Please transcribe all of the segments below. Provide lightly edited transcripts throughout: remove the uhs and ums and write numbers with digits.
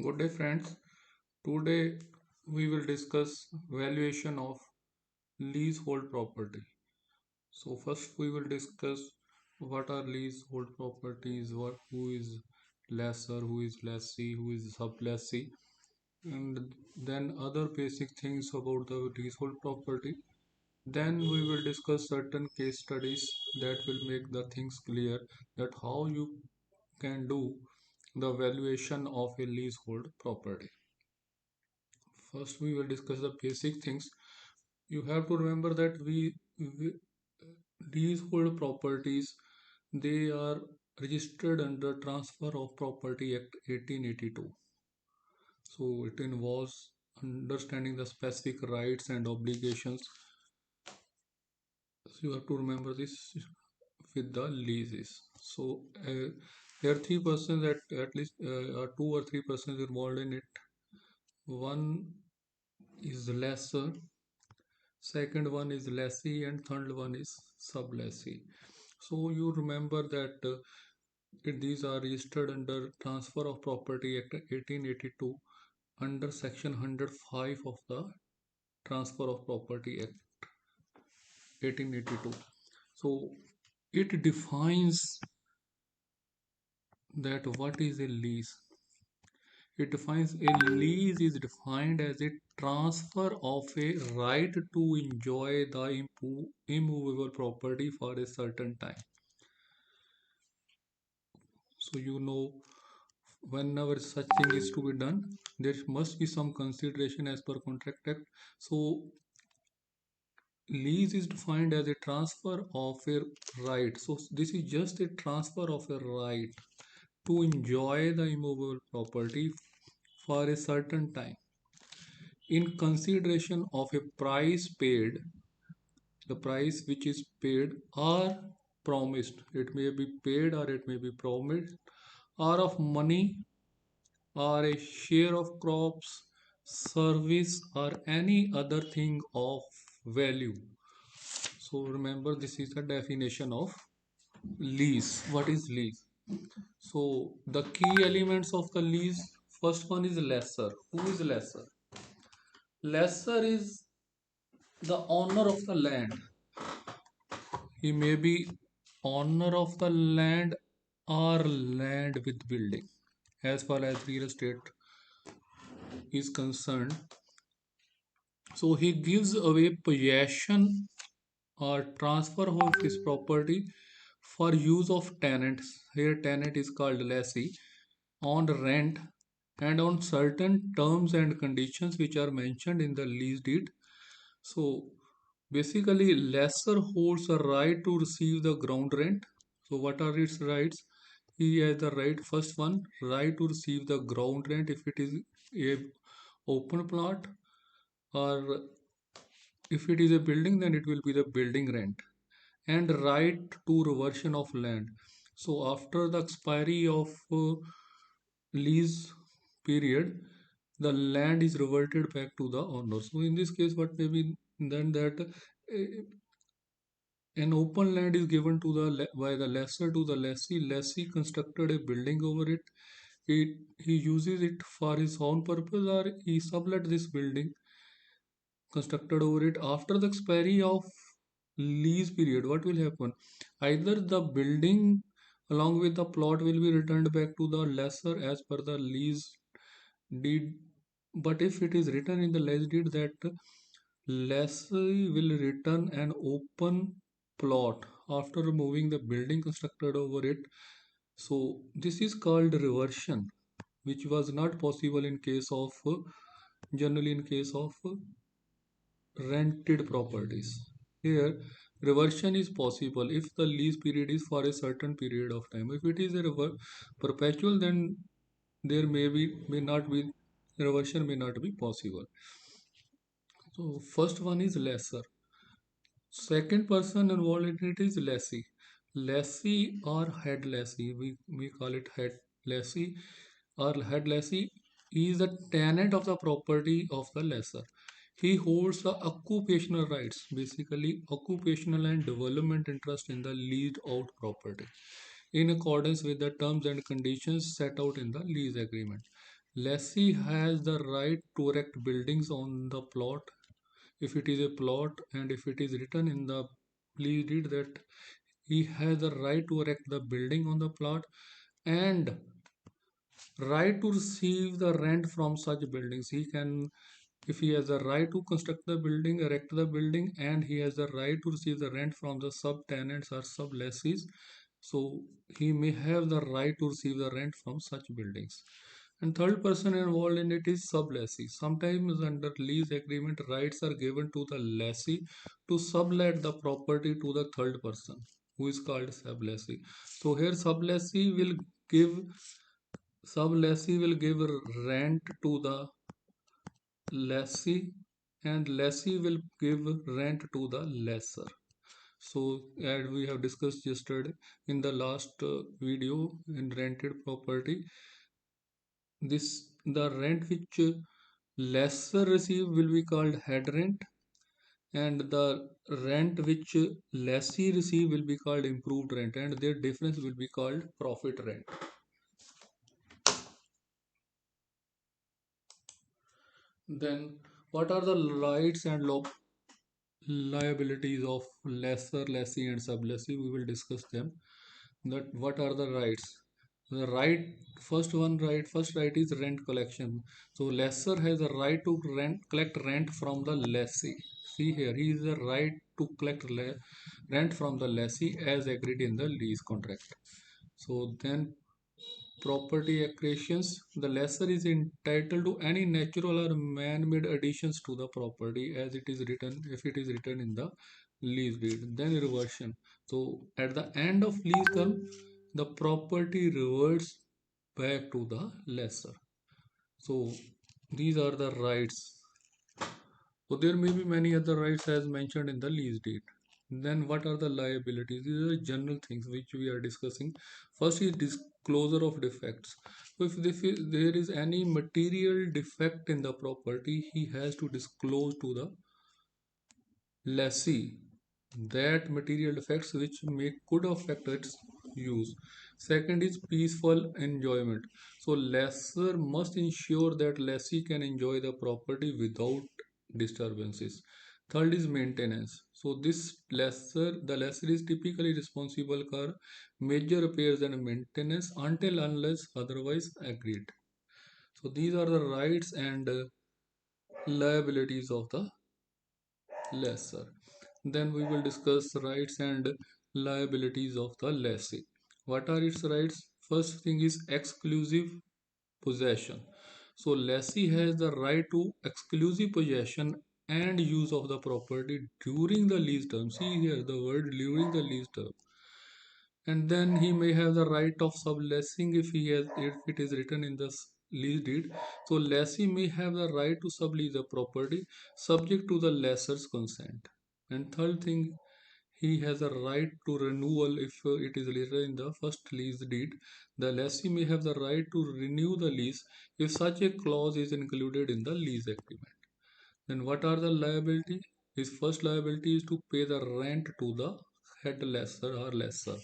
Good day, friends. Today we will discuss valuation of leasehold property. So first we will discuss what are leasehold properties, who is lessor, who is lessee, who is sub-lessee, and then other basic things about the leasehold property. Then we will discuss certain case studies that will make the things clear that how you can do the valuation of a leasehold property. First, we will discuss the basic things. You have to remember that we leasehold properties, they are registered under Transfer of Property Act 1882. So it involves understanding the specific rights and obligations. So you have to remember this with the leases. So there are three persons at least are two or three persons involved in it. One is the lessor, second one is lessee, and third one is sub-lessee. So you remember that these are registered under Transfer of Property Act 1882 under Section 105 of the Transfer of Property Act 1882. So it defines that what is a lease. It defines a lease is defined as a transfer of a right to enjoy the immovable property for a certain time. So you know, whenever such thing is to be done, there must be some consideration as per contract act. So lease is defined as a transfer of a right. So this is just a transfer of a right to enjoy the immovable property for a certain time in consideration of a price paid. The price which is paid or promised, it may be paid or it may be promised, or of money or a share of crops, service, or any other thing of value. So remember, this is the definition of lease. What is lease? So the key elements of the lease, first one is lessor. Who is lessor? Lessor is the owner of the land. He may be owner of the land or land with building. As far as real estate is concerned, so he gives away possession or transfer of his property for use of tenants. Here tenant is called lessee on rent and on certain terms and conditions which are mentioned in the lease deed. So basically lessor holds a right to receive the ground rent. So what are its rights? He has the right, first one, right to receive the ground rent if it is a open plot, or if it is a building then it will be the building rent, and right to reversion of land. So after the expiry of lease period, the land is reverted back to the owner. So in this case, what may be then that an open land is given to by the lessor to the lessee. Lessee constructed a building over it. He uses it for his own purpose, or he sublet this building constructed over it. After the expiry of lease period, what will happen? Either the building along with the plot will be returned back to the lessor as per the lease deed, but if it is written in the lease deed that lessee will return an open plot after removing the building constructed over it, so this is called reversion, which was not possible in case of generally in case of rented properties. Here, reversion is possible if the lease period is for a certain period of time. If it is a perpetual, then there may not be reversion may not be possible. So first one is lessor. Second person involved in it is lessee. Lessee or head lessee, we call it head lessee or head lessee, is the tenant of the property of the lessor. He holds the occupational rights, basically occupational and development interest in the leased out property. in accordance with the terms and conditions set out in the lease agreement. Lessee has the right to erect buildings on the plot if it is a plot, and if it is written in the lease deed that he has the right to erect the building on the plot and right to receive the rent from such buildings. He can, if he has the right to construct the building, erect the building, and he has the right to receive the rent from the subtenants or sublessees, so he may have the right to receive the rent from such buildings. And third person involved in it is sublessee. Sometimes under lease agreement, rights are given to the lessee to sublet the property to the third person, who is called sublessee. So here give sublessee will give rent to the lessee, and lessee will give rent to the lessor. So as we have discussed yesterday in the last video in rented property, this the rent which lessor receive will be called head rent, and the rent which lessee receive will be called improved rent, and their difference will be called profit rent. Then what are the rights and liabilities of lessor, lessee, and sublessee? We will discuss them. That what are the rights? The right, first right is rent collection. So lessor has a right to collect rent from the lessee. See here, he is the right to collect rent from the lessee as agreed in the lease contract. So then property accretions, the lessor is entitled to any natural or man-made additions to the property as it is written, if it is written in the lease deed. Then reversion. So at the end of lease term, the property reverts back to the lessor. So these are the rights. So there may be many other rights as mentioned in the lease deed. Then what are the liabilities? These are general things which we are discussing. First is disclosure of defects. So if there is any material defect in the property, he has to disclose to the lessee that material defects which could affect its use. Second is peaceful enjoyment. So lessor must ensure that lessee can enjoy the property without disturbances. Third is maintenance. So the lessor is typically responsible for major repairs and maintenance until unless otherwise agreed. So these are the rights and liabilities of the lessor. Then we will discuss rights and liabilities of the lessee. What are its rights? First thing is exclusive possession. So lessee has the right to exclusive possession and use of the property during the lease term. See here the word during the lease term. And then he may have the right of subleasing if it is written in the lease deed. So lessee may have the right to sublease the property subject to the lessor's consent. And third thing, he has a right to renewal if it is written in the first lease deed. The lessee may have the right to renew the lease if such a clause is included in the lease agreement. Then what are the liability? His first liability is to pay the rent to the head lessor or lessor.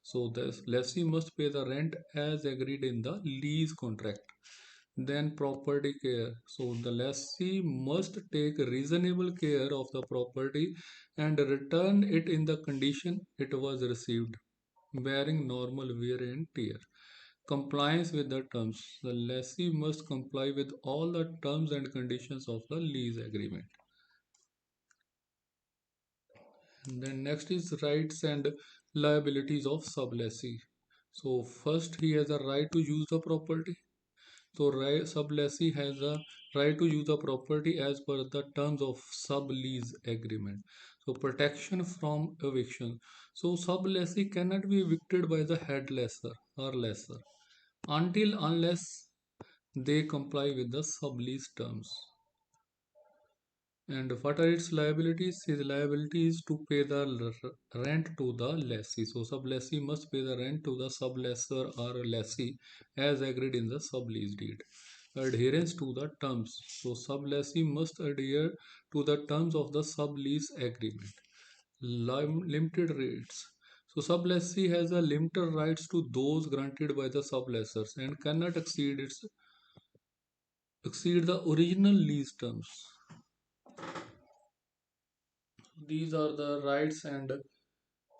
So the lessee must pay the rent as agreed in the lease contract. Then property care. So the lessee must take reasonable care of the property and return it in the condition it was received, bearing normal wear and tear. Compliance with the terms. The lessee must comply with all the terms and conditions of the lease agreement. And then next is rights and liabilities of sublessee. So first he has a right to use the property. So sublessee has a right to use the property as per the terms of sub-lease agreement. So protection from eviction. So sublessee cannot be evicted by the head lessor or lessor until unless they comply with the sublease terms. And what are its liabilities? His liability is to pay the rent to the lessee. So sublessee must pay the rent to the sublessor or lessee as agreed in the sublease deed. Adherence to the terms. So sublessee must adhere to the terms of the sublease agreement. Limited rates. So sublessee has a limited rights to those granted by the sublessors and cannot exceed the original lease terms. These are the rights and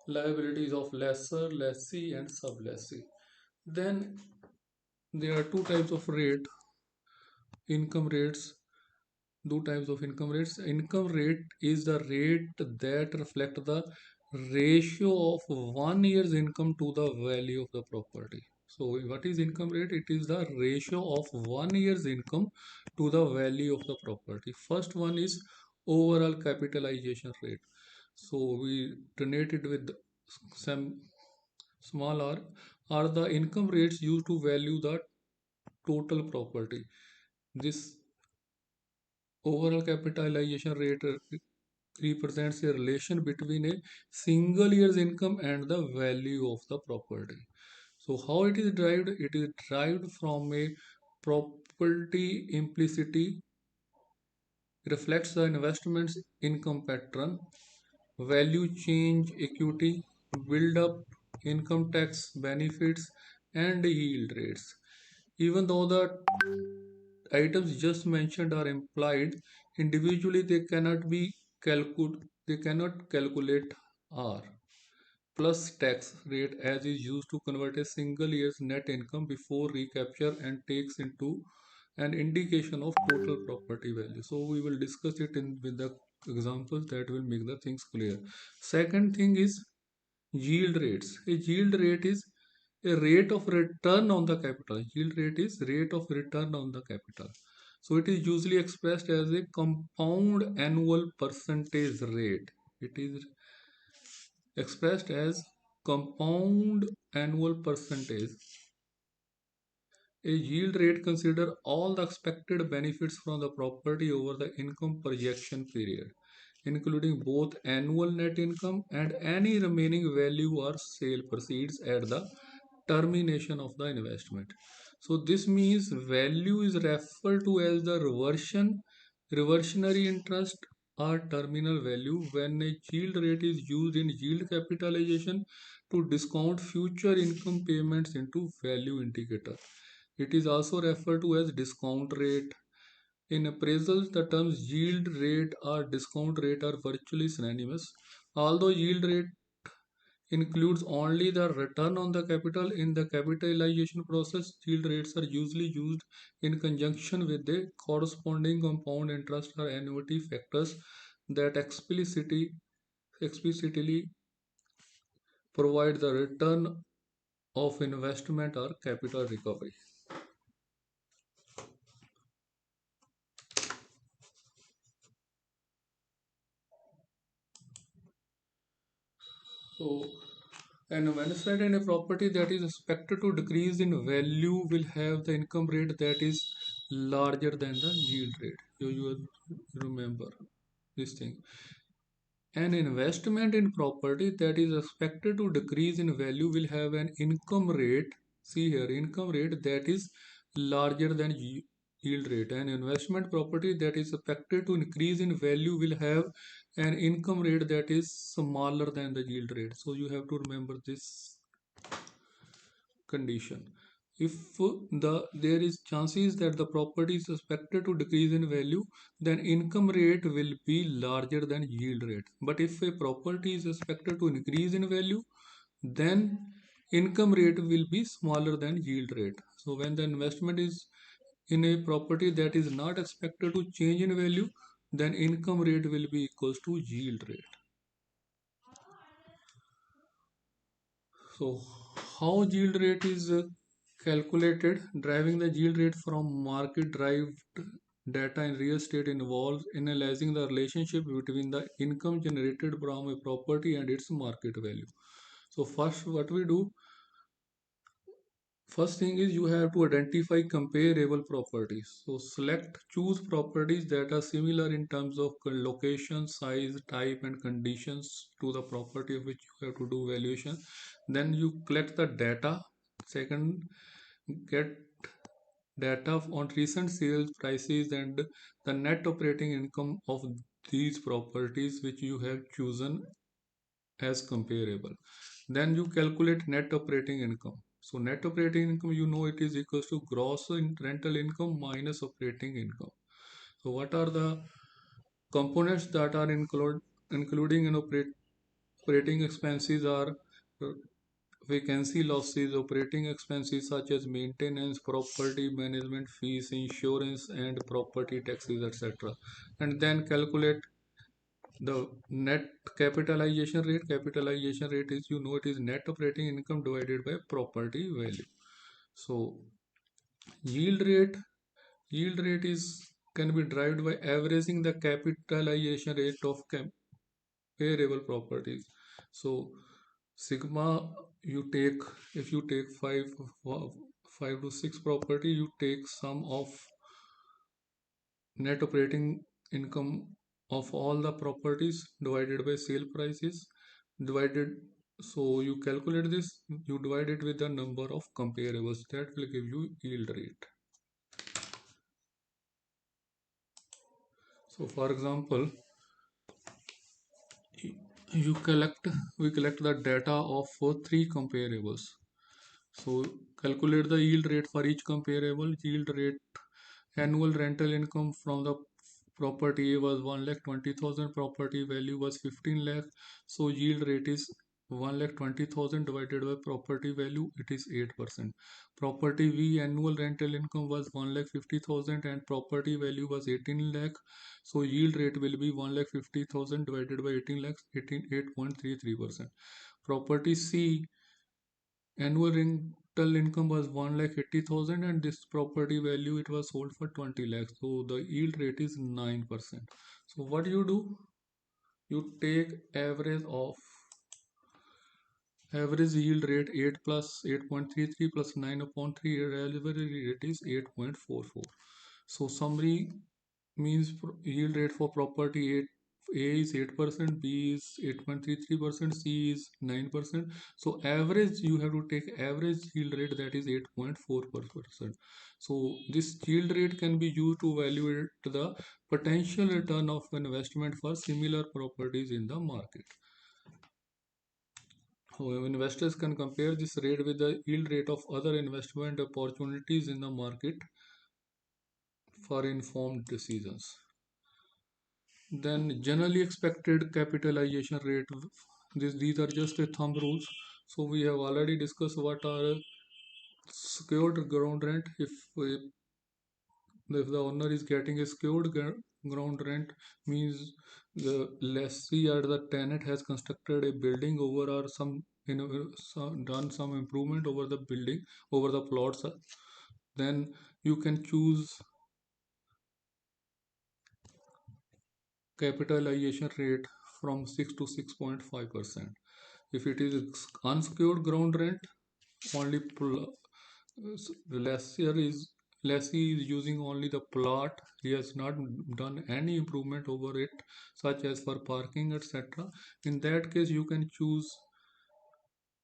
liabilities of lessor, lessee, and sublessee. Then there are two types of income rates. Two types of income rates. Income rate is the rate that reflect the ratio of 1 year's income to the value of the property. So what is income rate? It is the ratio of 1 year's income to the value of the property. First one is overall capitalization rate. So we denote it with some small r are the income rates used to value the total property. This overall capitalization rate represents a relation between a single year's income and the value of the property. So how it is derived? It is derived from a property implicity, reflects the investment's income pattern, value change, equity, build up, income tax benefits, and yield rates. Even though the items just mentioned are implied individually, they cannot calculate R plus tax rate as is used to convert a single year's net income before recapture and takes into an indication of total property value. So we will discuss it in with the examples that will make the things clear. Second thing is yield rates. A yield rate is a rate of return on the capital. Yield rate is rate of return on the capital. So it is usually expressed as a compound annual percentage rate. It is expressed as compound annual percentage. A yield rate considers all the expected benefits from the property over the income projection period, including both annual net income and any remaining value or sale proceeds at the termination of the investment. So this means value is referred to as the reversionary interest or terminal value when a yield rate is used in yield capitalization to discount future income payments into value indicator. It is also referred to as discount rate. In appraisals, the terms yield rate or discount rate are virtually synonymous. Although yield rate includes only the return on the capital in the capitalization process, yield rates are usually used in conjunction with the corresponding compound interest or annuity factors that explicitly provide the return of investment or capital recovery. So, an investment in a property that is expected to decrease in value will have the income rate that is larger than the yield rate. You remember this thing. An investment in property that is expected to decrease in value will have an income rate. See here, income rate that is larger than yield rate. An investment property that is expected to increase in value will have an income rate that is smaller than the yield rate. So you have to remember this condition. If there is chances that the property is expected to decrease in value, then income rate will be larger than yield rate. But if a property is expected to increase in value, then income rate will be smaller than yield rate. So when the investment is in a property that is not expected to change in value, then income rate will be equals to yield rate. So how yield rate is calculated? Driving the yield rate from market-derived data in real estate involves analyzing the relationship between the income generated from a property and its market value. So first what we do, first thing is you have to identify comparable properties. So choose properties that are similar in terms of location, size, type and conditions to the property of which you have to do valuation. Then you collect the data. Second, get data on recent sales prices and the net operating income of these properties which you have chosen as comparable. Then you calculate net operating income. So net operating income, you know, it is equals to rental income minus operating income. So what are the components that are including in operating expenses are uh, vacancy losses, operating expenses such as maintenance, property management fees, insurance, and property taxes, etc. And then calculate the net capitalization rate. Capitalization rate is, you know, it is net operating income divided by property value. So yield rate, yield rate is can be derived by averaging the capitalization rate of comparable properties. So sigma, you take, if you take five to six property, you take sum of net operating income of all the properties divided by sale prices divided. So you calculate this, you divide it with the number of comparables, that will give you yield rate. So for example, you collect we collect the data of three comparables. So calculate the yield rate for each comparable. Yield rate, annual rental income from the property was 1,20,000, property value was 15 lakh. So yield rate is 1,20,000 divided by property value, it is 8%. Property V annual rental income was 1,50,000 and property value was 18 lakh. So yield rate will be 1,50,000 divided by 18 lakhs, 8.33%. Property C annual rental income was 1,80,000 and this property value it was sold for 20 lakhs. So the yield rate is 9%. So what you do? You take average yield rate 8 plus 8.33 plus 9 upon 3, delivery rate is 8.44. So summary means yield rate for property 8, A is 8%, B is 8.33%, C is 9%. So average, you have to take average yield rate, that is 8.44%. So this yield rate can be used to evaluate the potential return of investment for similar properties in the market. So investors can compare this rate with the yield rate of other investment opportunities in the market for informed decisions. Then generally expected capitalization rate. These are just a thumb rules. So we have already discussed what are secured ground rent. If the owner is getting a secured ground rent, means the lessee or the tenant has constructed a building over or some, you know, done some improvement over the building, over the plots. Then you can choose capitalization rate from 6 to 6.5%. If it is unsecured ground rent, only lessor is lessee is using only the plot. He has not done any improvement over it, such as for parking, etc. In that case, you can choose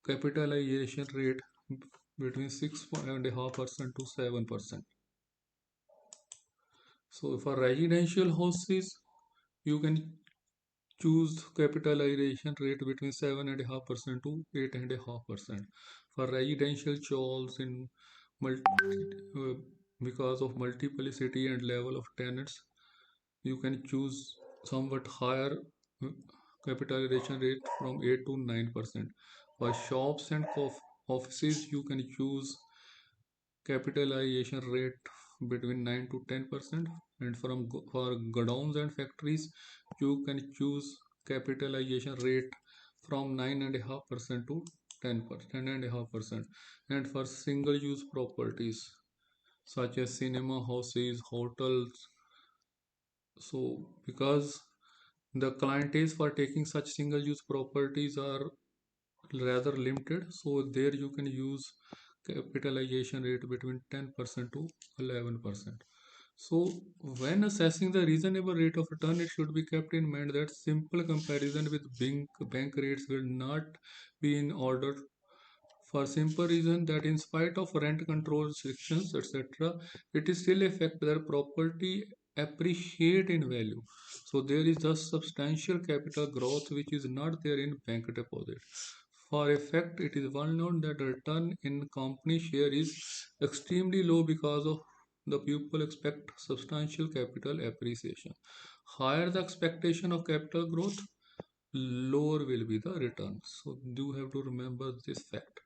capitalization rate between 6.5% to 7%. So for residential houses, you can choose capitalization rate between 7.5% to 8.5%. For residential chawls in uh, because of multiplicity and level of tenants, you can choose somewhat higher uh, capitalization rate from 8 to 9%. For shops and offices, you can choose capitalization rate between 9 to 10%, and for godowns and factories, you can choose capitalization rate from 9.5% to 10.5%. And for single use properties such as cinema houses, hotels, so because the clientage for taking such single use properties are rather limited, so there you can use capitalization rate between 10% to 11%. So when assessing the reasonable rate of return, it should be kept in mind that simple comparison with bank rates will not be in order, for simple reason that in spite of rent control restrictions, etc., it is still a fact that property appreciate in value. So there is thus substantial capital growth which is not there in bank deposit. For a fact, it is well known that the return in company share is extremely low because of the people expect substantial capital appreciation. Higher the expectation of capital growth, lower will be the return. So you have to remember this fact.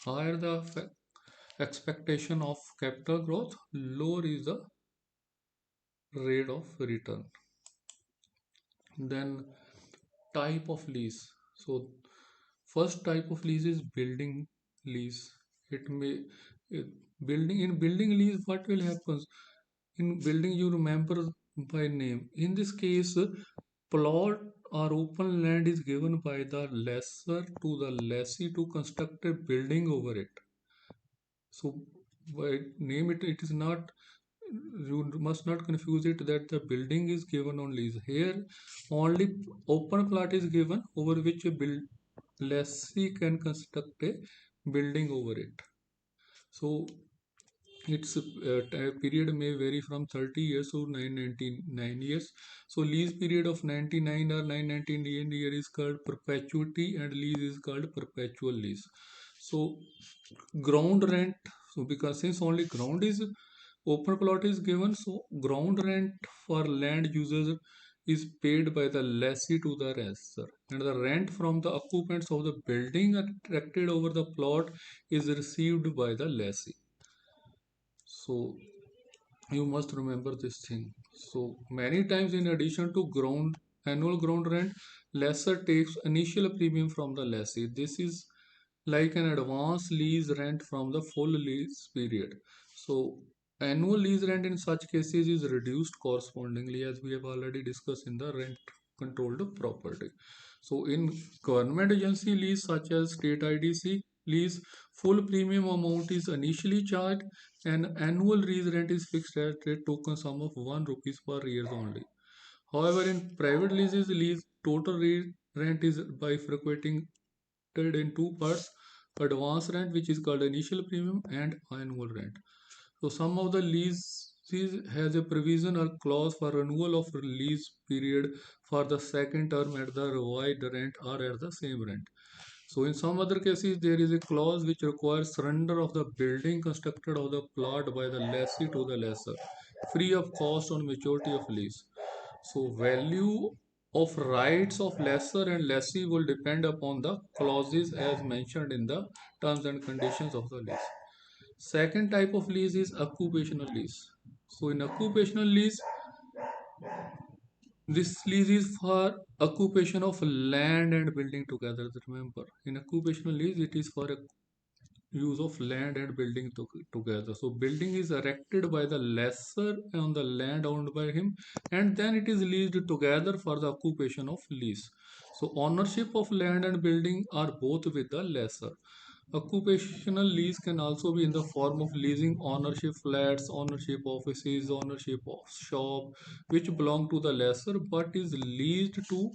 Higher the expectation of capital growth, lower is the rate of return. Then type of lease. So first type of lease is building lease. It may it, building in building lease, what will happen? In building, you remember by name. In this case, plot or open land is given by the lessor to the lessee to construct a building over it. So by name it is not, you must not confuse it that the building is given on lease. Here only open plot is given over which a lessee can construct a building over it. So its period may vary from 30 years to 999 years. So lease period of 99 or 999 year is called perpetuity, and lease is called perpetual lease. So ground rent, so because since only ground is open plot is given, so ground rent for land users is paid by the lessee to the lessor, and the rent from the occupants of the building erected over the plot is received by the lessee. So you must remember this thing. So many times, in addition to ground annual ground rent, lessor takes initial premium from the lessee. This is like an advance lease rent from the full lease period. So annual lease rent in such cases is reduced correspondingly, as we have already discussed in the rent controlled property. So in government agency lease such as state IDC lease, full premium amount is initially charged and annual lease rent is fixed at a token sum of 1 rupees per year only. However, in private leases, lease total rent is bifurcating in two parts: advance rent, which is called initial premium, and annual rent. So some of the leases has a provision or clause for renewal of lease period for the second term at the revised rent or at the same rent. So in some other cases, there is a clause which requires surrender of the building constructed of the plot by the lessee to the lessor, free of cost on maturity of lease. So value of rights of lessor and lessee will depend upon the clauses as mentioned in the terms and conditions of the lease. Second type of lease is occupational lease. So in occupational lease, this lease is for occupation of land and building together. Remember, in occupational lease, it is for a use of land and building together. So building is erected by the lessor on the land owned by him, and then it is leased together for the occupation of lease. So ownership of land and building are both with the lessor. Occupational lease can also be in the form of leasing ownership flats, ownership offices, ownership of shop, which belong to the lessor but is leased to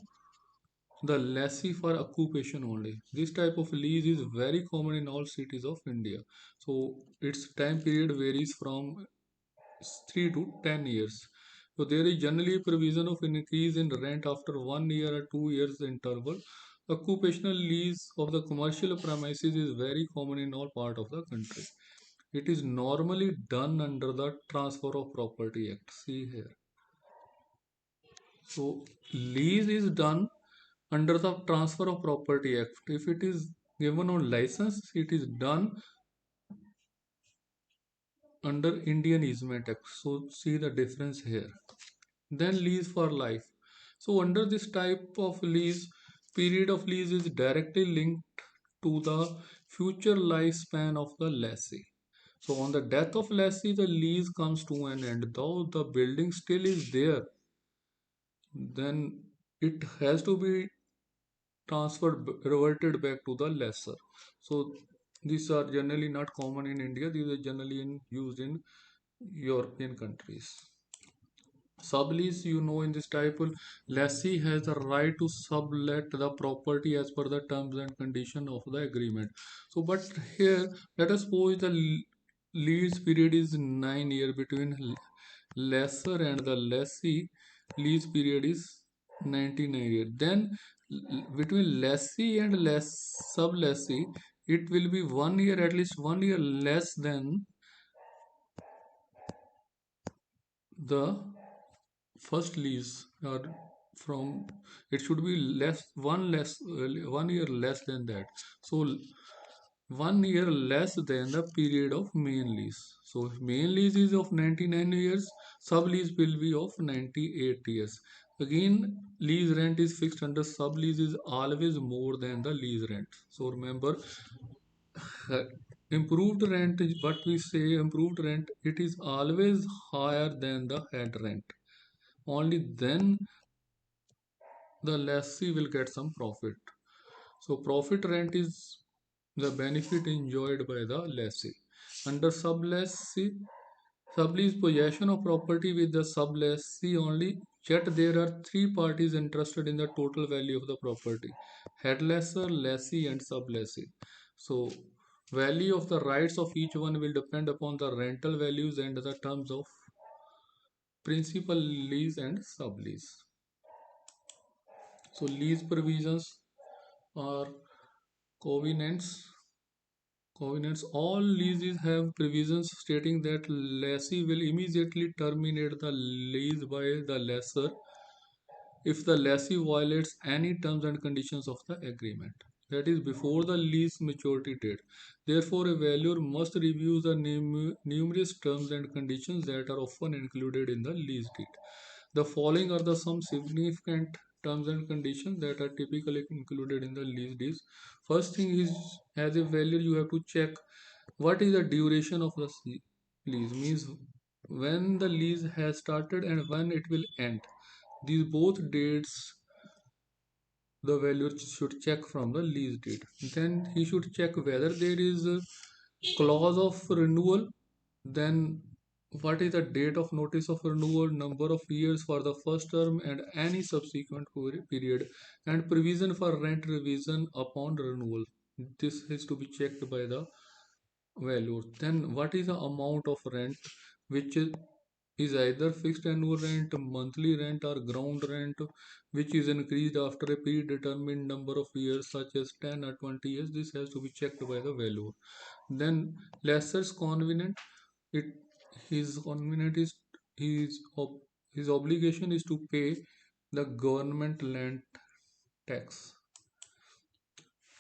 the lessee for occupation only. This type of lease is very common in all cities of India. So its time period varies from 3 to 10 years. So there is generally a provision of increase in rent after 1 year or 2 years interval. Occupational lease of the commercial premises is very common in all part of the country. It is normally done under the Transfer of Property Act. See here. So lease is done under the Transfer of Property Act. If it is given on license, it is done under Indian Easement Act. So see the difference here. Then lease for life. So under this type of lease, period of lease is directly linked to the future lifespan of the lessee. So on the death of lessee, the lease comes to an end. Though the building still is there, then it has to be transferred, reverted back to the lessor. So these are generally not common in India. These are generally used in European countries. Sublease, you know, in this type, lessee has the right to sublet the property as per the terms and condition of the agreement. So, but here, let us suppose the lease period is 9 years between lessor and the lessee. Lease period is 99 years. Then between lessee and sub-lessee, it will be 1 year, at least 1 year less than the first lease, or from, it should be less 1 year less than that. So 1 year less than the period of main lease. So if main lease is of 99 years, sublease will be of 98 years. Again, lease rent is fixed under sublease is always more than the lease rent. So remember, uh, improved rent is what we say, improved rent, it is always higher than the head rent. Only then the lessee will get some profit. So profit rent is the benefit enjoyed by the lessee. Under sublease possession of property with the sublessee only, yet there are three parties interested in the total value of the property: head lessor, lessee, and sublessee. So value of the rights of each one will depend upon the rental values and the terms of principal lease and sublease. So lease provisions are covenants. Covenants. All leases have provisions stating that lessee will immediately terminate the lease by the lessor if the lessee violates any terms and conditions of the agreement. That is before the lease maturity date. Therefore, a valuer must review the numerous terms and conditions that are often included in the lease deed. The following are the some significant terms and conditions that are typically included in the lease deeds. First thing is, as a valuer, you have to check what is the duration of the lease. Means when the lease has started and when it will end. These both dates the valuer should check from the lease deed. Then he should check whether there is a clause of renewal. Then what is the date of notice of renewal, number of years for the first term and any subsequent period, and provision for rent revision upon renewal. This is to be checked by the valuer. Then what is the amount of rent, which is either fixed annual rent, monthly rent, or ground rent, which is increased after a predetermined number of years, such as 10 or 20 years. This has to be checked by the valuer. Then lessor's convenient. It his convenient is his his obligation is to pay the government land tax.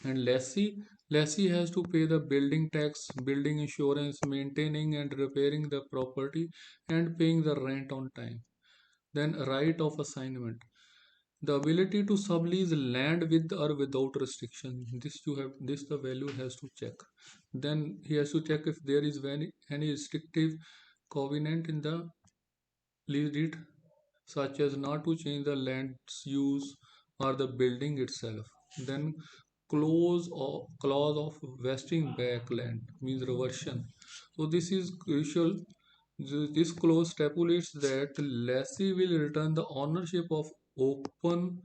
And lessee has to pay the building tax, building insurance, maintaining and repairing the property, and paying the rent on time. Then right of assignment, the ability to sublease land with or without restriction. This the value has to check. Then he has to check if there is any restrictive covenant in the lease deed, such as not to change the land's use or the building itself. Then clause of vesting back land means reversion. So this is crucial. This clause stipulates that lessee will return the ownership of open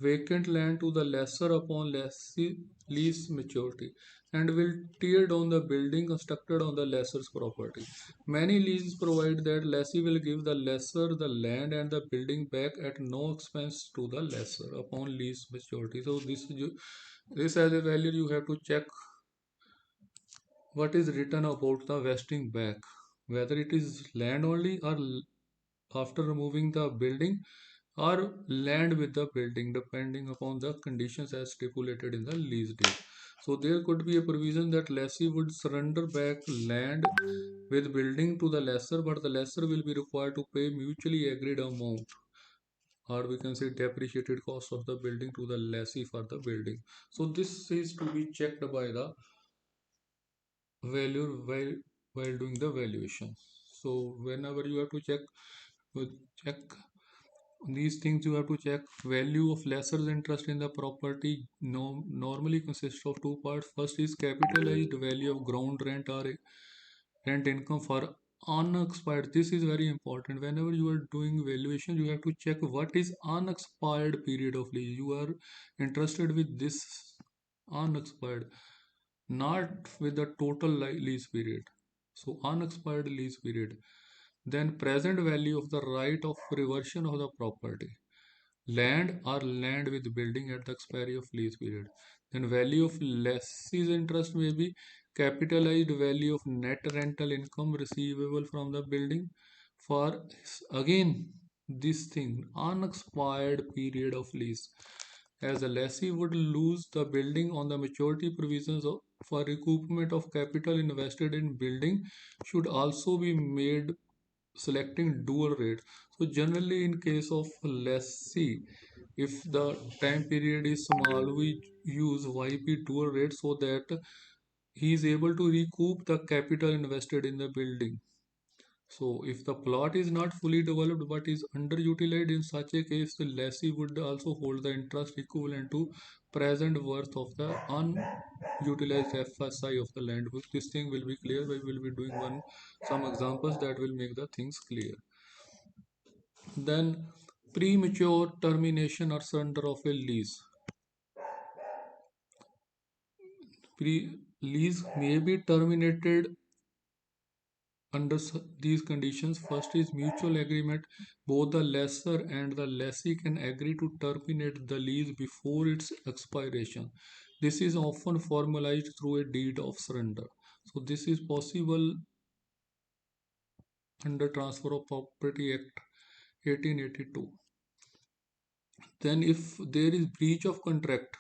vacant land to the lessor upon lessee lease maturity, and will tear down the building constructed on the lessor's property. Many leases provide that lessee will give the lessor the land and the building back at no expense to the lessor upon lease maturity. So this as a value you have to check what is written about the vesting back, whether it is land only or after removing the building, or land with the building, depending upon the conditions as stipulated in the lease deed. So there could be a provision that lessee would surrender back land with building to the lessor, but the lessor will be required to pay mutually agreed amount, or we can say depreciated cost of the building, to the lessee for the building. So this is to be checked by the valuer while doing the valuation. So whenever you have to check these things, you have to check value of lessor's interest in the property. Normally consists of two parts. First is capitalized value of ground rent or rent income for unexpired. This is very important. Whenever you are doing valuation, you have to check what is unexpired period of lease. You are interested with this unexpired, not with the total lease period. So unexpired lease period. Then present value of the right of reversion of the property. land or land with building at the expiry of lease period. Then value of lessee's interest may be capitalized value of net rental income receivable from the building for again this thing unexpired period of lease, as a lessee would lose the building on the maturity provisions for recoupment of capital invested in building should also be made selecting dual rates. So generally in case of lessee, if the time period is small, we use YP dual rate so that he is able to recoup the capital invested in the building. So if the plot is not fully developed but is underutilized, in such a case the lessee would also hold the interest equivalent to present worth of the unutilized FSI of the land. This thing will be clear. We will be doing some examples that will make the things clear. Then premature termination or surrender of a lease. Lease may be terminated under these conditions. First is mutual agreement. Both the lessor and the lessee can agree to terminate the lease before its expiration. This is often formalized through a deed of surrender. So this is possible under Transfer of Property Act 1882. Then if there is breach of contract,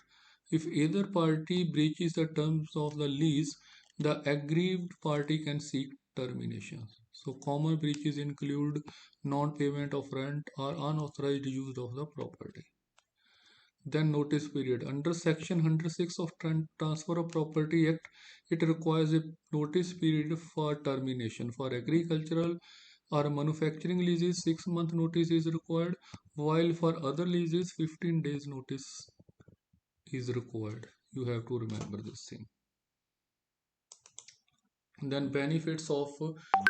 if either party breaches the terms of the lease, the aggrieved party can seek termination. So common breaches include non-payment of rent or unauthorized use of the property. Then notice period. Under Section 106 of Transfer of Property Act, it requires a notice period for termination. For agricultural or manufacturing leases, 6-month notice is required, while for other leases, 15 days notice is required. You have to remember this thing. Then benefits of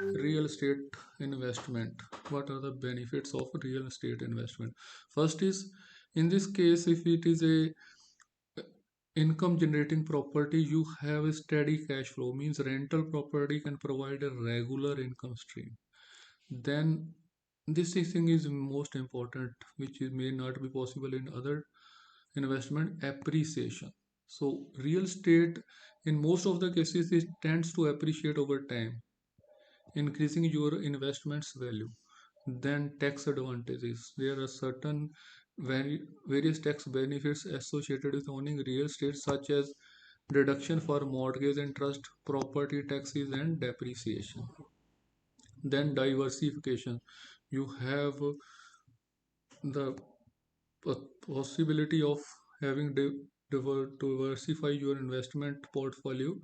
real estate investment. What are the benefits of real estate investment? First is, in this case, if it is a income generating property, you have a steady cash flow, means rental property can provide a regular income stream. Then this thing is most important, which may not be possible in other investment: appreciation. So real estate in most of the cases it tends to appreciate over time, increasing your investment's value. Then tax advantages. There are certain various tax benefits associated with owning real estate, such as deduction for mortgage interest, property taxes, and depreciation. Then diversification. You have the possibility of having diversify your investment portfolio,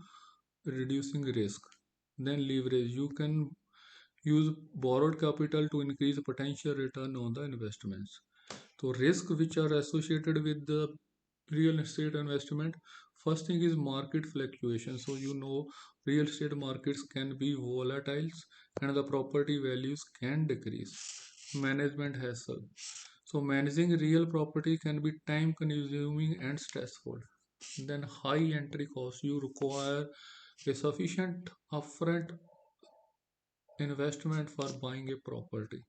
reducing risk. Then leverage. You can use borrowed capital to increase potential return on the investments. So risk which are associated with the real estate investment. First thing is market fluctuation. So real estate markets can be volatile and the property values can decrease. Management hassle. So managing real property can be time consuming and stressful. Then high entry cost. You require a sufficient upfront investment for buying a property.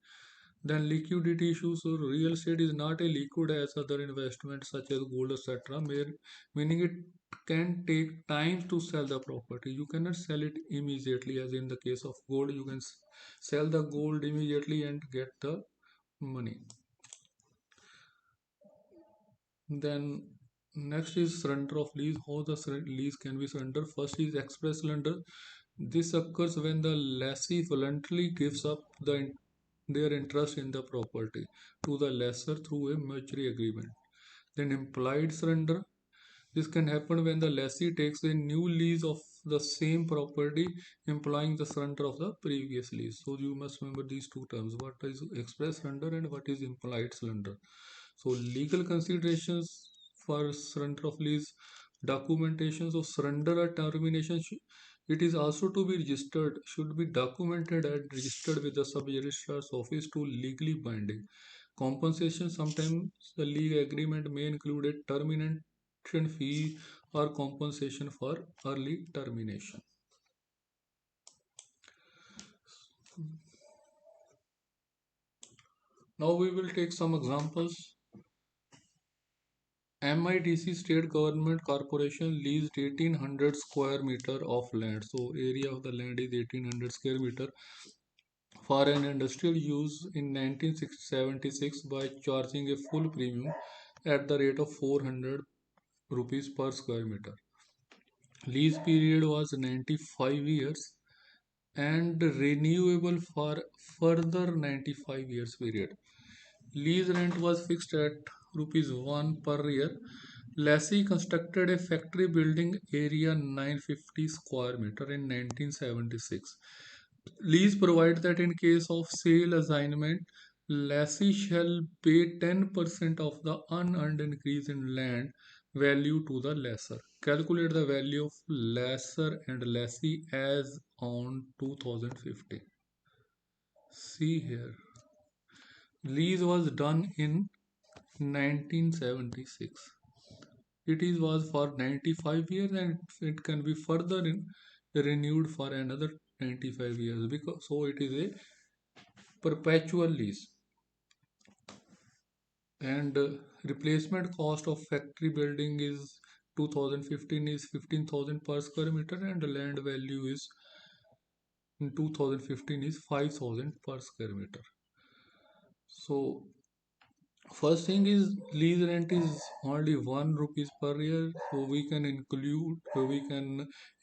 Then liquidity issues. So real estate is not a liquid as other investments such as gold, etc. Meaning it can take time to sell the property. You cannot sell it immediately, as in the case of gold. You can sell the gold immediately and get the money. Then next is surrender of lease. How the lease can be surrendered? First is express surrender. This occurs when the lessee voluntarily gives up their interest in the property to the lessor through a mutual agreement. Then implied surrender. This can happen when the lessee takes a new lease of the same property, implying the surrender of the previous lease. So you must remember these two terms: what is express surrender and what is implied surrender. So legal considerations for surrender of lease: documentation. So surrender or termination, it is also to be registered, should be documented and registered with the sub registrar's office to legally binding. Compensation. Sometimes the legal agreement may include a termination fee or compensation for early termination. Now we will take some examples. MIDC State Government Corporation leased 1800 square meter of land. So area of the land is 1800 square meter for an industrial use in 1976 by charging a full premium at the rate of 400 rupees per square meter. Lease period was 95 years and renewable for further 95 years period. Lease rent was fixed at rupees 1 per year. Lessee constructed a factory building area 950 square meter in 1976. Lease provides that in case of sale assignment, lessee shall pay 10% of the unearned increase in land value to the lessor. Calculate the value of lessor and lessee as on 2015. See here. Lease was done in 1976. It is was for 95 years and it can be further renewed for another 95 years, because so it is a perpetual lease. And replacement cost of factory building is 2015 is 15,000 per square meter, and the land value is in 2015 is 5,000 per square meter. So first thing is lease rent is only 1 rupees per year, so we can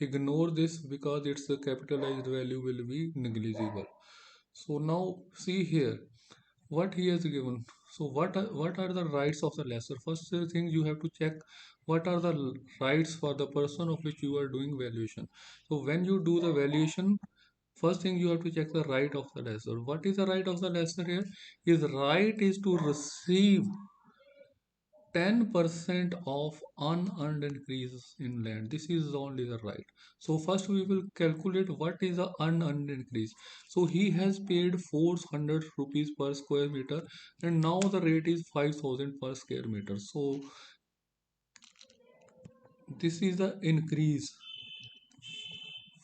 ignore this because its capitalized value will be negligible. So now see here what he has given. So what are the rights of the lessor? First thing you have to check what are the rights for the person of which you are doing valuation. So when you do the valuation, first thing you have to check the right of the lessor. What is the right of the lessor here? His right is to receive 10% of unearned increase in land. This is only the right. So first we will calculate what is the unearned increase. So he has paid 400 rupees per square meter and now the rate is 5,000 per square meter. So this is the increase,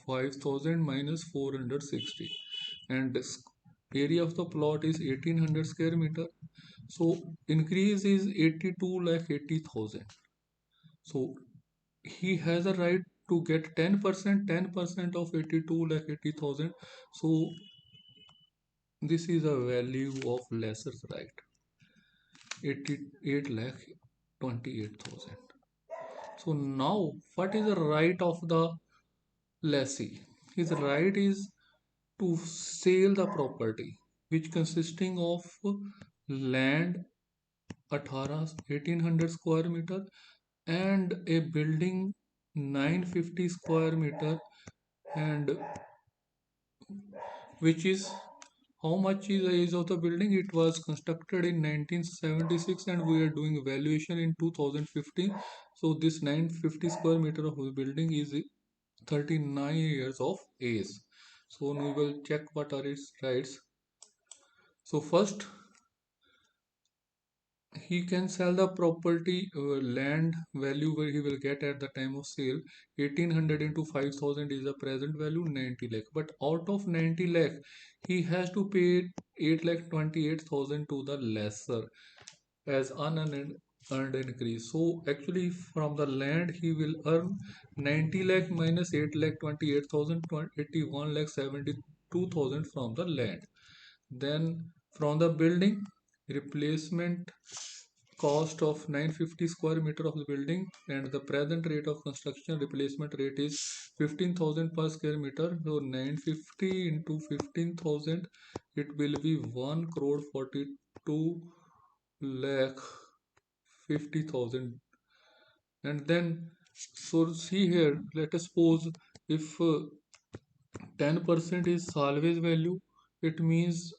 5,000 minus 460, and this area of the plot is 1800 square meter. So increase is 82 lakh 80,000. So he has a right to get 10% of 82 lakh 80,000. So this is a value of lesser's right, 88 lakh 28,000. So now what is the right of the lessee? His right is to sell the property which consisting of land 1800 square meter and a building 950 square meter, and which is how much is the age of the building. It was constructed in 1976 and we are doing evaluation in 2015. So this 950 square meter of the building is 39 years of age. So we will check what are its rights. So first he can sell the property land value where he will get at the time of sale. 1800 into 5,000 is the present value, 90 lakh, but out of 90 lakh he has to pay 8 lakh 28,000 to the lessor as unearned increase. So actually from the land he will earn 90 lakh minus 8 lakh 28,000, 81 lakh 72,000 from the land. Then from the building, replacement cost of 950 square meter of the building, and the present rate of construction replacement rate is 15,000 per square meter. So 950 into 15,000, it will be 1 crore 42 lakh 50,000. And then so see here, let us suppose if 10% is salvage value, it means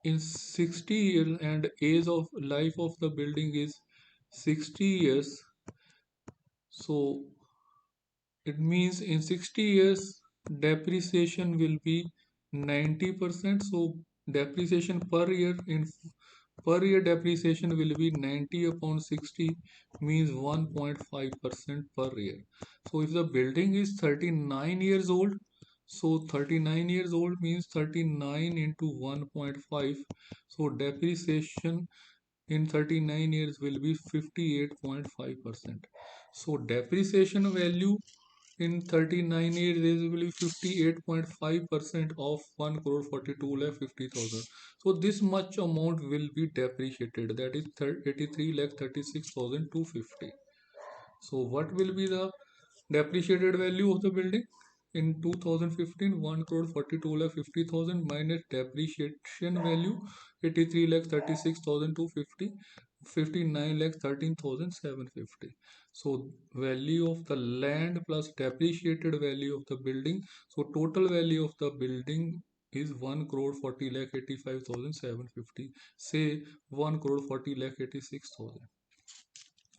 in 60 years, and age of life of the building is 60 years. So it means in 60 years depreciation will be 90%. So depreciation per year in per year depreciation will be 90 upon 60, means 1.5% per year. So if the building is 39 years old, so 39 years old means 39 into 1.5. So depreciation in 39 years will be 58.5%. So depreciation value in 39 years is will be 58.5% of 1 crore 42 lakh 50,000. So this much amount will be depreciated, that is 83 lakh 36,250. So what will be the depreciated value of the building in 2015? 1 crore 42 lakh 50,000 minus depreciation value 83 lakh 36,250, 59 lakh 13,750. So value of the land plus depreciated value of the building. So total value of the building is 1 crore 40 lakh 85,750. Say 1 crore 40 lakh 86,000.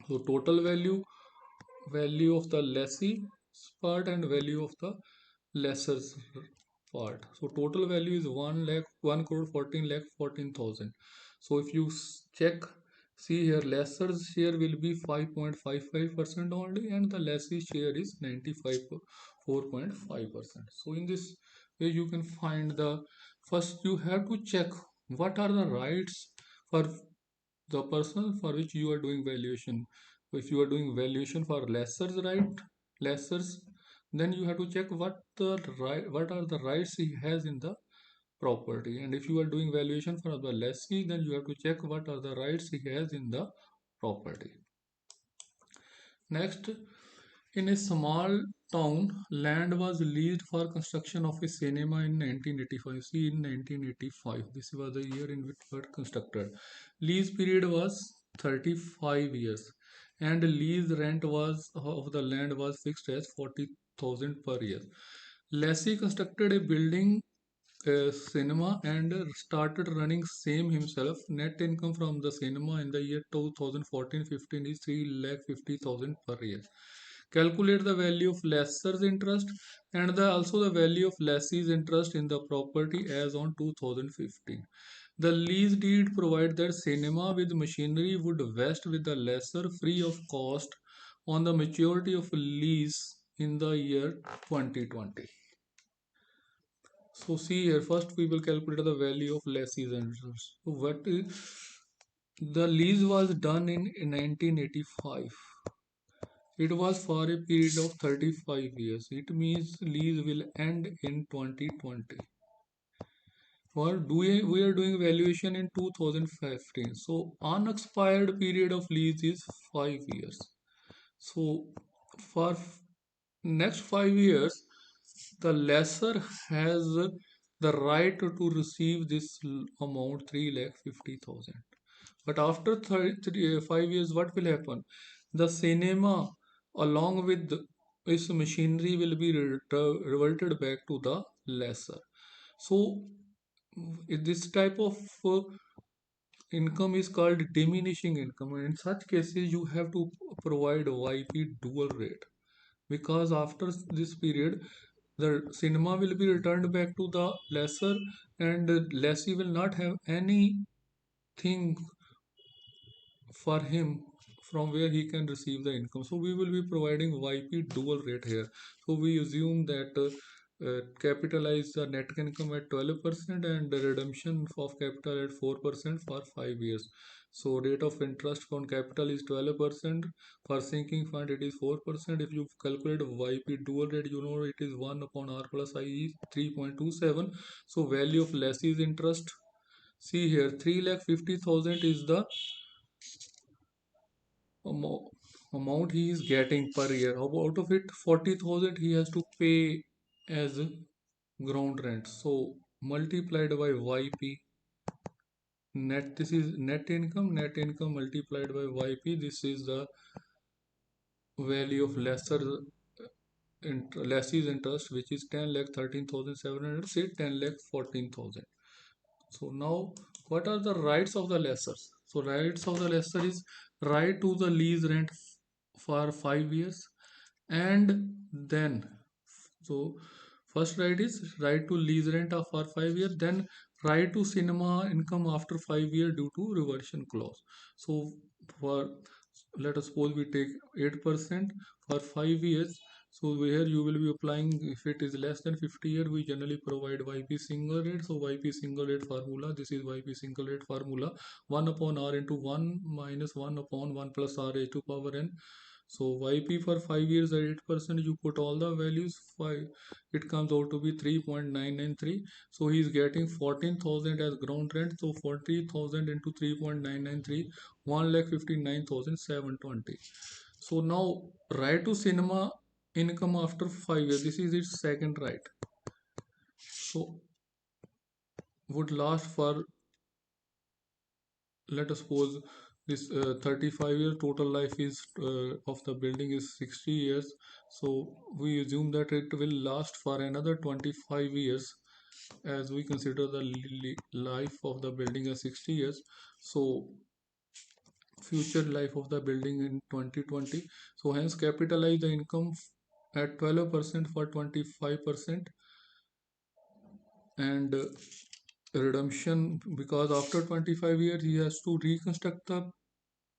So total value of the lessee part and value of the lessor's part. So total value is 1 crore 14 lakh 14,000. So if you check, see here, lessor's share will be 5.55% only, and the lessee share is 94.5%. So in this way you can find the, first you have to check what are the rights for the person for which you are doing valuation. If you are doing valuation for lessors, then you have to check what are the rights he has in the property. And if you are doing valuation for the lessee, then you have to check what are the rights he has in the property. Next, in a small town, land was leased for construction of a cinema in 1985. See, in 1985, this was the year in which it was constructed. Lease period was 35 years, and lease rent was of the land was fixed as 40,000 per year. Lessee constructed a building, cinema, and started running same himself. Net income from the cinema in the year 2014-15 is 3 lakh 50,000 per year. Calculate the value of lessor's interest and also the value of lessee's interest in the property as on 2015. The lease deed provides that cinema with machinery would vest with the lessor free of cost on the maturity of lease in the year 2020. So see here, first we will calculate the value of lessee's interest. So what is, the lease was done in 1985. It was for a period of 35 years. It means lease will end in 2020. For we are doing valuation in 2015. So unexpired period of lease is 5 years. So for next 5 years, the lessor has the right to receive this amount 3 lakh 50,000. But after 5 years, what will happen? The cinema, along with its machinery, will be reverted back to the lessor. So, this type of income is called diminishing income. And in such cases, you have to provide YP dual rate, because after this period, the cinema will be returned back to the lessor, and the lessee will not have anything for him from where he can receive the income. So we will be providing YP dual rate here. So we assume that capitalize the net income at 12% and the redemption of capital at 4% for 5 years. So rate of interest on capital is 12%. For sinking fund it is 4%. If you calculate YP dual rate, you know it is 1 upon R plus I is 3.27. So value of lessee's interest, see here, 3 lakh 50,000 is the amount he is getting per year. Out of it, 40,000 he has to pay as ground rent. So multiplied by YP net. This is net income. Net income multiplied by YP. This is the value of lessee's interest, which is 10 lakh 13,700. Say 10 lakh 14,000. So now, what are the rights of the lessors? So rights of the lessor is right to the lease rent for 5 years, and then, so first right is right to lease rent for 5 years, then right to cinema income after 5 years due to reversion clause. So for, let us suppose we take 8% for 5 years. So here you will be applying, if it is less than 50 year, we generally provide YP single rate. So YP single rate formula, this is YP single rate formula, 1 upon R into 1 minus 1 upon 1 plus R a to power n. So YP for 5 years at 8%, you put all the values, 5, it comes out to be 3.993. So he is getting 14,000 as ground rent. So 40,000 into 3.993, 1,59,720. So now right to cinema income after 5 years. This is its second right. So would last for, let us suppose this 35 year total life is of the building is 60 years. So we assume that it will last for another 25 years, as we consider the life of the building as 60 years. So future life of the building in 2020. So hence capitalize the income at 12% for 25%, and redemption, because after 25 years he has to reconstruct the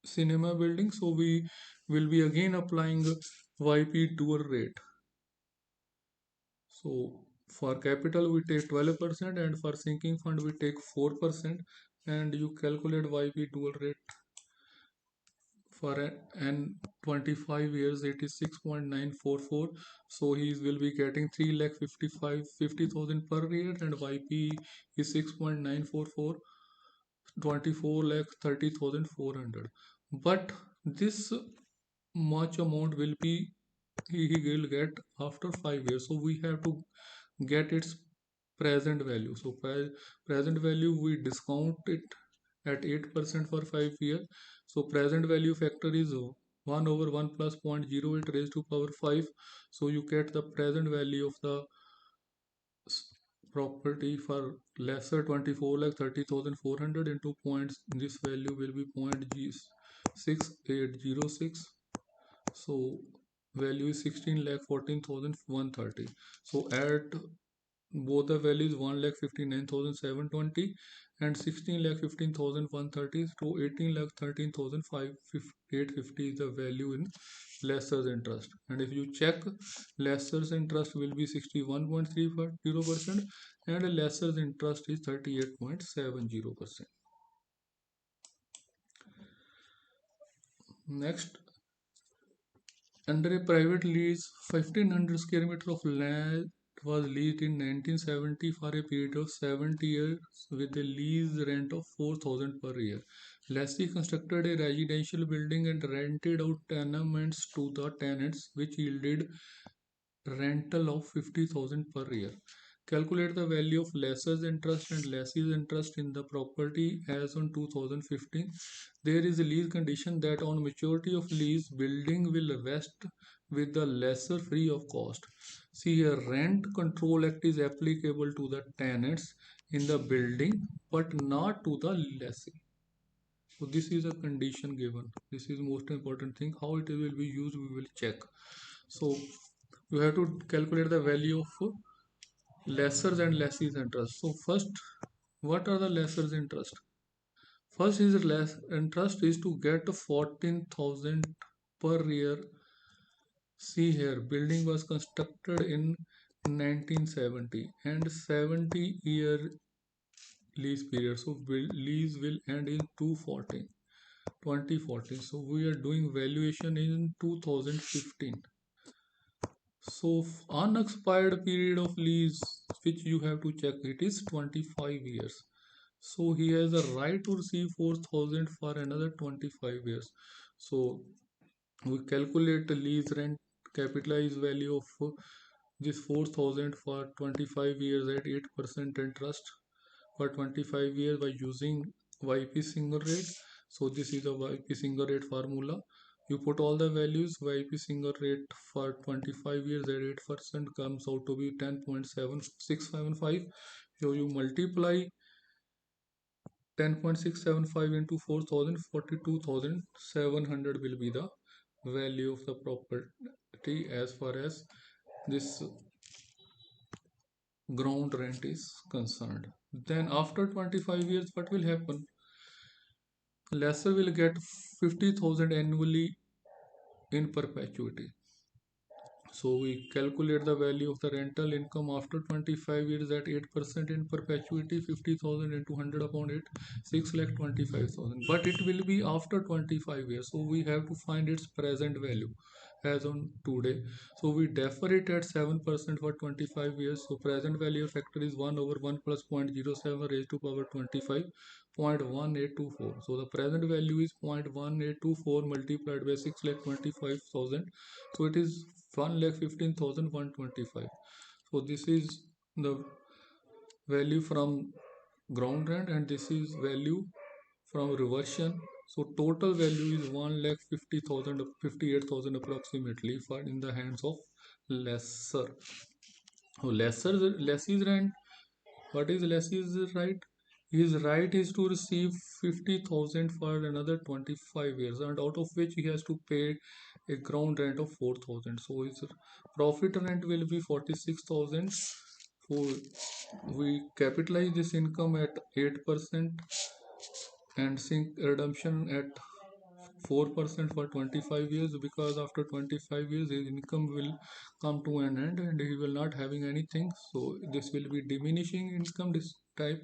cinema building. So we will be again applying YP dual rate. So for capital we take 12% and for sinking fund we take 4%, and you calculate YP dual rate for an 25 years it is 6.944. So he will be getting 3 lakh 50,000 per year, and YP is 6.944, 24 lakh 30,400. But this much amount will be, he will get after 5 years. So we have to get its present value. So present value we discount it at 8% for 5 years. So present value factor is 1 over 1 plus 0.08 raised to power 5. So you get the present value of the property for lesser 24 lakh 30,400 into points. This value will be 0.6806. So value is 16 lakh 14,130. So at both the values 1 lakh 59,720 and 16 lakh 15,130 to 18 lakh 13,850 is the value in lesser's interest. And if you check, lesser's interest will be 61.30% and lesser's interest is 38.70%. Next, under a private lease, 1,500 square meter of land was leased in 1970 for a period of 70 years with a lease rent of 4,000 per year. Lessee constructed a residential building and rented out tenements to the tenants, which yielded rental of 50,000 per year. Calculate the value of lessor's interest and lessee's interest in the property as on 2015. There is a lease condition that on maturity of lease, building will vest with the lessor free of cost. See here, Rent Control Act is applicable to the tenants in the building but not to the lessee. So this is a condition given. This is most important thing. How it will be used, we will check. So you have to calculate the value of lessors and lessees interest. So first, what are the lessors interest? First is less interest is to get 14,000 per year. See here, building was constructed in 1970 and 70-year lease period. So lease will end in 2014. So we are doing valuation in 2015. So unexpired period of lease which you have to check, it is 25 years. So he has a right to receive 4,000 for another 25 years. So we calculate the lease rent capitalized value of this 4,000 for 25 years at 8% interest for 25 years by using YP single rate. So this is a YP single rate formula. You put all the values. YP single rate for 25 years at 8% comes out to be 10.7675. So you multiply 10.675 into 4,000, 42,700 will be the value of the property as far as this ground rent is concerned. Then after 25 years, what will happen? Lessor will get 50,000 annually in perpetuity. So we calculate the value of the rental income after 25 years at 8% in perpetuity, 50,000 into 100 upon 8, 6,25,000. But it will be after 25 years. So we have to find its present value as on today. So we defer it at 7% for 25 years. So present value factor is 1 over 1 plus 0.07 raised to power 25, 0.1824. So the present value is 0.1824 multiplied by 6,25,000. So it is 1,15,125. So this is the value from ground rent and this is value from reversion. So total value is 1,50,000, 58,000 approximately for in the hands of lessor. So lessee's rent. What is lessee's right? His right is to receive 50,000 for another 25 years, and out of which he has to pay a ground rent of 4,000. So his profit rent will be 46,000. So we capitalize this income at 8% and sink redemption at 4% for 25 years, because after 25 years his income will come to an end and he will not having anything. So this will be diminishing income this type.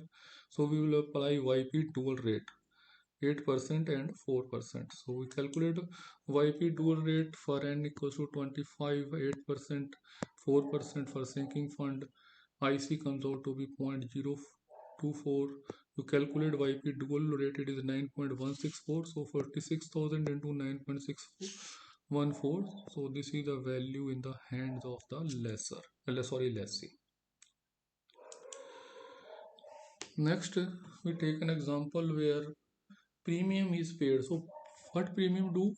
So we will apply YP dual rate 8% and 4%. So we calculate YP dual rate for n equals to 25, 8%, 4% for sinking fund. IC comes out to be 0.024. You calculate YP dual rate, it is 9.164. So 46,000 into 9.614. So this is the value in the hands of the lessee. Next, we take an example where premium is paid. So what premium do?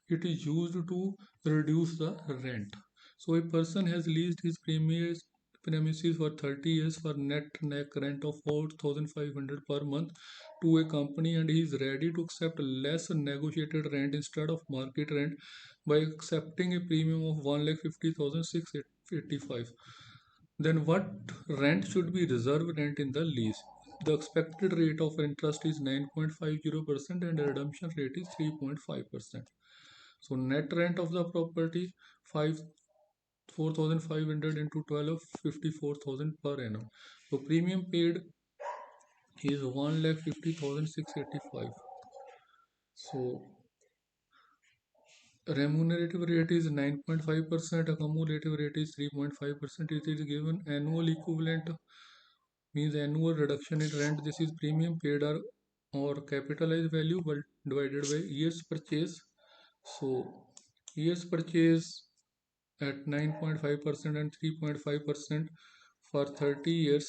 It is used to reduce the rent. So a person has leased his premises for 30 years for net rent of 4,500 per month to a company, and he is ready to accept less negotiated rent instead of market rent by accepting a premium of 1,50,685. Then what rent should be reserve rent in the lease? The expected rate of interest is 9.50% and the redemption rate is 3.5%. So net rent of the property 4,500 into 12, 54,000 per annum. So premium paid is 1,50,685. So remunerative rate is 9.5%, accumulative rate is 3.5%. It is given annual equivalent means annual reduction in rent. This is premium paid or capitalized value but divided by years purchase. So years purchase at 9.5% and 3.5% for 30 years.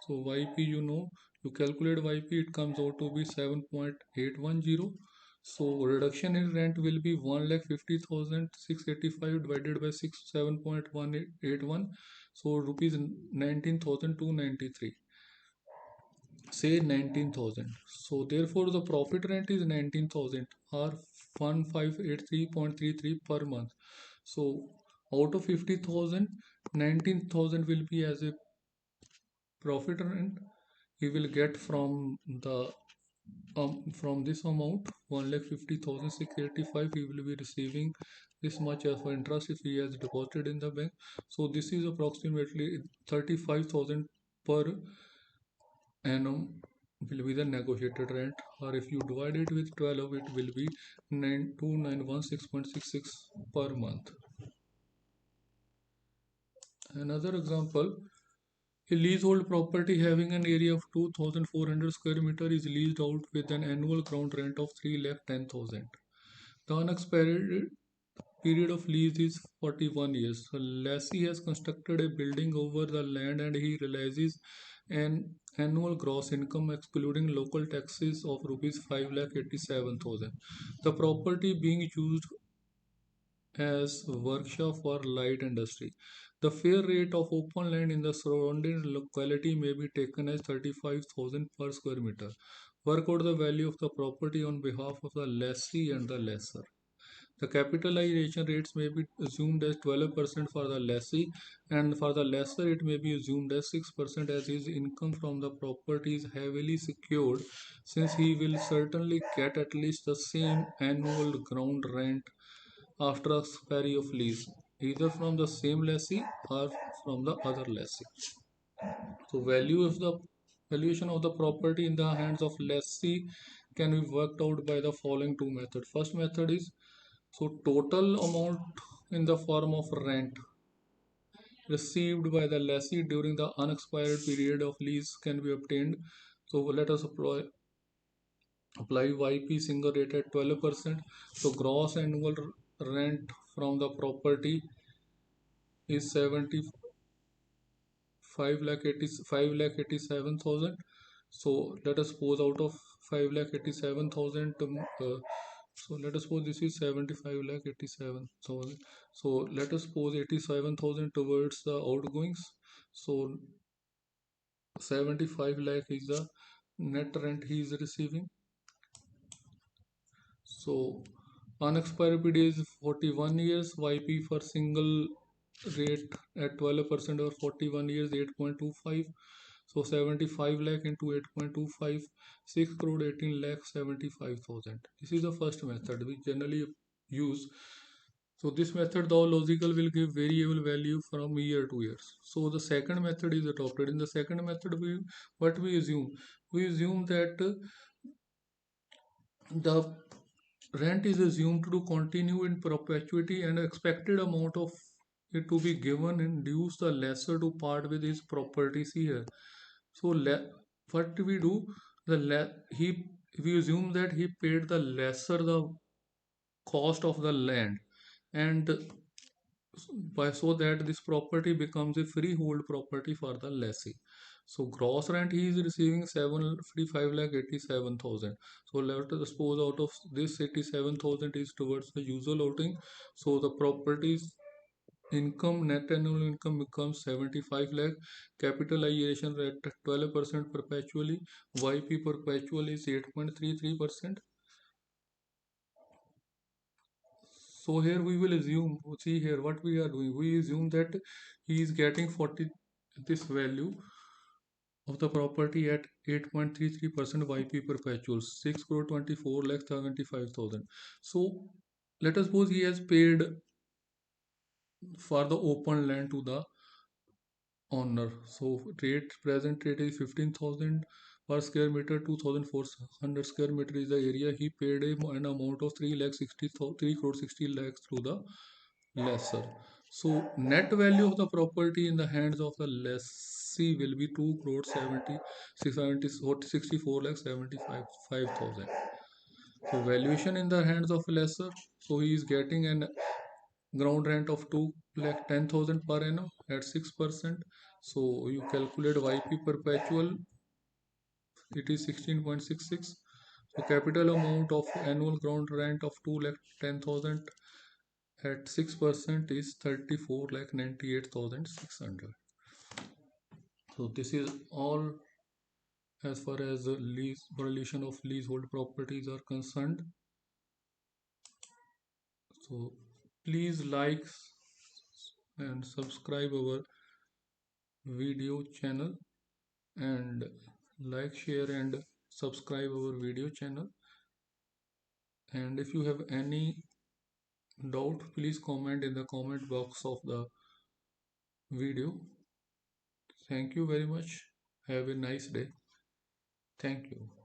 So YP, you calculate YP, it comes out to be 7.810. So reduction in rent will be 1,50,685 divided by 7.181. So rupees 19,293. Say 19,000. So therefore the profit rent is 19,000 or 1583.33 per month. So out of 50,000, 19,000 will be as a profit rent. He will get from this amount 1,50,685. He will be receiving this much as for interest if he has deposited in the bank. So this is approximately 35,000 per annum will be the negotiated rent, or if you divide it with 12 it will be 92916.66 per month. Another example, a leasehold property having an area of 2,400 square meter is leased out with an annual ground rent of 3,10,000. The unexpired period of lease is 41 years. So lessee has constructed a building over the land and he realizes an annual gross income excluding local taxes of rupees 5,87,000. The property being used as workshop for light industry. The fair rate of open land in the surrounding locality may be taken as 35,000 per square meter. Work out the value of the property on behalf of the lessee and the lessor. The capitalization rates may be assumed as 12% for the lessee, and for the lessor it may be assumed as 6% as his income from the property is heavily secured, since he will certainly get at least the same annual ground rent after expiry of lease. either from the same lessee or from the other lessee. So valuation of the property in the hands of lessee can be worked out by the following two methods. First method is, so total amount in the form of rent received by the lessee during the unexpired period of lease can be obtained. So let us apply YP single rate at 12%. So gross annual rent from the property is 5 lakh 87,000. So let us suppose out of 5 lakh 87,000, so let us suppose this is 75 lakh 87,000. So let us suppose 87,000 towards the outgoings. So 75 lakh is the net rent he is receiving. So unexpired period is 41 years. YP for single rate at 12% or 41 years 8.25. So 75 lakh into 8.25, 6 crore 18 lakh 75,000. This is the first method we generally use. So this method, though logical, will give variable value from year to years. So the second method is adopted. In the second method, what we assume? We assume that the rent is assumed to continue in perpetuity and expected amount of it to be given induce the lessor to part with his properties here. So what do we do? He we assume that he paid the lessor the cost of the land, and by so that this property becomes a freehold property for the lessee. So gross rent he is receiving 75 lakh 87,000. So let us suppose out of this 87,000 is towards the usual outing. So the property's income, net annual income becomes 75 lakh. Capitalization rate at 12% perpetually. YP perpetual is 8.33%. So here we will assume, see here what we are doing. We assume that he is getting 40 this value of the property at 8.33% YP perpetual 6 crore 24 lakh 75,000. So let us suppose he has paid for the open land to the owner. So present rate is 15,000 per square meter, 2,400 square meter is the area. He paid an amount of 3 crore 60 lakhs to the lessor. So net value of the property in the hands of the lessee will be 2 crore 64 lakh 75,000. So valuation in the hands of lessor. So he is getting an ground rent of 2 lakh 10,000 per annum at 6%. So you calculate YP perpetual, it is 16.66. So capital amount of annual ground rent of 2 lakh 10,000 at 6% is 34 lakh 98,600. So this is all as far as the lease valuation of leasehold properties are concerned. So please like and subscribe our video channel, and like, share and subscribe our video channel. And if you have any doubt, please comment in the comment box of the video. Thank you very much. Have a nice day. Thank you.